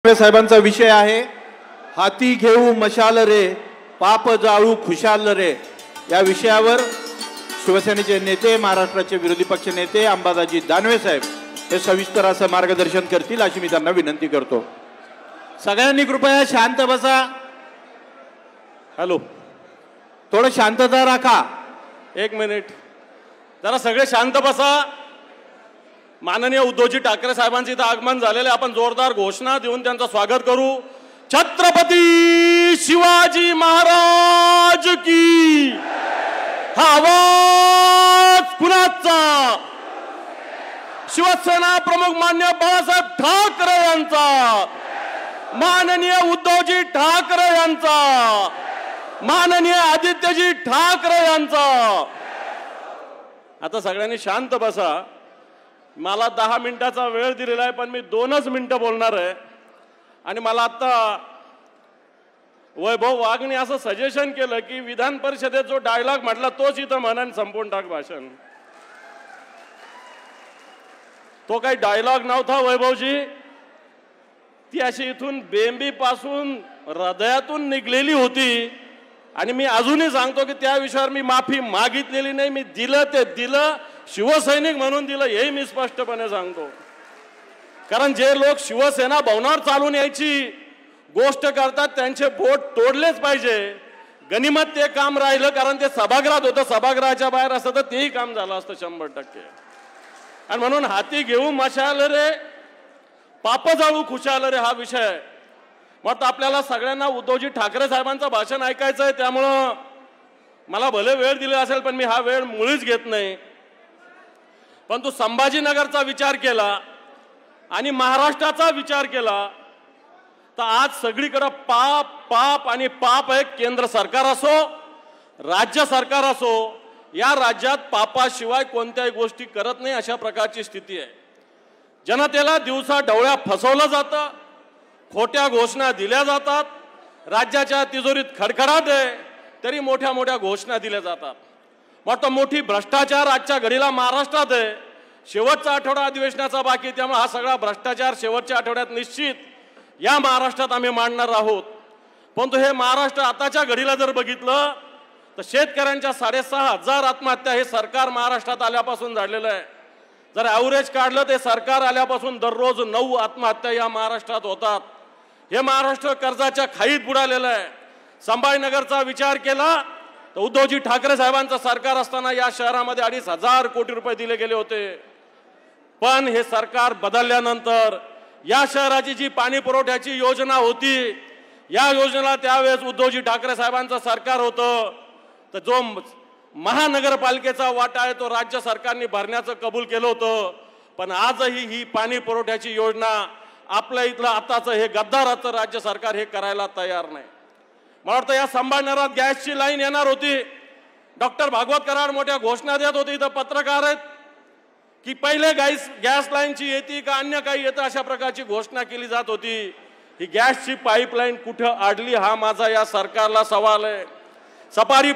साहेबांचा विषय आहे हाती घेऊ मशाल रे पाप जाळू खुशाल रे। या विषयावर शिवसेनेचे नेते महाराष्ट्राचे विरोधी पक्ष नेते अंबादाजी दानवे साहेब हे सविस्तर असं मार्गदर्शन करतील अशी मी त्यांना विनंती करतो। सगळ्यांनी कृपया शांत बसा। हॅलो, थोडं शांतता राखा। एक मिनिट, जरा सगळे शांत बसा। माननीय उद्धवजी ठाकरे साहेबांचे इथं आगमन झालेले, आपण जोरदार घोषणा देऊन त्यांचं स्वागत करू। छत्रपती शिवाजी महाराज की। हा आवाज कुणाचा? शिवसेना प्रमुख माननीय बाळासाहेब ठाकरे यांचा, माननीय उद्धवजी ठाकरे यांचा, माननीय आदित्यजी ठाकरे यांचा। आता सगळ्यांनी शांत बसा। मला 10 मिनिटाचा वेळ दिलेला आहे, पण मी 2च मिनिटं बोलणार आहे। आणि मला आता वैभव वाघने असं सजेशन केलं की विधान परिषदेत जो डायलॉग म्हटला तोच इथं म्हणून संपून टाक भाषण। तो काही डायलॉग नव्हता वैभवजी, ती अशी इथून बेंबी पासून हृदयातून निघलेली होती। आणि मी अजूनही सांगतो की त्या विषयावर मी माफी मागितलेली नाही, मी दिलं ते दिलं, शिवसैनिक म्हणून दिलं हे मी स्पष्टपणे सांगतो। कारण जे लोक शिवसेना भवनावर चालून यायची गोष्ट करतात त्यांचे बोट तोडलेच पाहिजे। गनिमत ते काम राहिलं कारण ते सभागृहात होतं, सभागृहाच्या बाहेर असतं तर तेही काम झालं असतं 100%। आणि म्हणून हाती घेऊ मशाल रे पाप जाळू खुशाल रे हा विषय मग आपल्याला सगळ्यांना उद्धवजी ठाकरे साहेबांचं भाषण ऐकायचं आहे। त्यामुळं मला भले वेळ दिला असेल पण मी हा वेळ मुळीच घेत नाही। पण तू संभाजीनगरचा विचार केला आणि महाराष्ट्राचा विचार केला तर आज सगळीकडे पाप पाप आणि पाप आहे। केंद्र सरकार असो राज्य सरकार असो, या राज्यात पापाशिवाय कोणत्याही गोष्टी करत नाही अशा प्रकारची स्थिती आहे। जनतेला दिवसा ढवळ्या फसवलं जातं, खोट्या घोषणा दिल्या जातात, राज्याच्या तिजोरीत खडखडाट आहे तरी मोठ्या मोठ्या घोषणा दिल्या जातात। मोठी भ्रष्टाचार आजच्या घडीला महाराष्ट्रात आहे। शेवटचा आठवडा अधिवेशनाचा बाकी, त्यामुळे हा सगळा भ्रष्टाचार शेवटच्या आठवड्यात निश्चित या महाराष्ट्रात आम्ही मांडणार आहोत। परंतु हे महाराष्ट्र आताच्या घडीला जर बघितलं तर शेतकऱ्यांच्या 6,500 आत्महत्या हे सरकार महाराष्ट्रात आल्यापासून झालेलं आहे। जर ॲव्हरेज काढलं ते सरकार आल्यापासून दररोज 9 आत्महत्या या महाराष्ट्रात होतात। हे महाराष्ट्र कर्जाच्या खाईत बुडालेलं आहे। संभाजीनगरचा विचार केला तर उद्धवजी ठाकरे साहेबांचं सरकार असताना या शहरामध्ये 2,500 कोटी रुपये दिले गेले होते। पण हे सरकार बदलल्यानंतर या शहराची जी पाणी पुरवठ्याची योजना होती, या योजनेला त्यावेळेस उद्धवजी ठाकरे साहेबांचं सरकार होतं, तर जो महानगरपालिकेचा वाटा आहे तो राज्य सरकारने भरण्याचं कबूल केलं होतं। पण आजही ही पाणी पुरवठ्याची योजना आपल्या इथलं आताचं हे गद्दाराचं राज्य सरकार हे करायला तयार नाही। मला वाटतं या संभाजीनगरात गॅसची लाईन येणार होती, डॉक्टर भागवत कराड मोठ्या घोषणा देत होते, इथं पत्रकार आहेत की पहिले गॅस लाईनची येते का अन्य काही येतं अशा प्रकारची घोषणा केली जात होती। ही गॅसची पाईपलाईन कुठं अडली हा माझा या सरकारला सवाल आहे। सफारी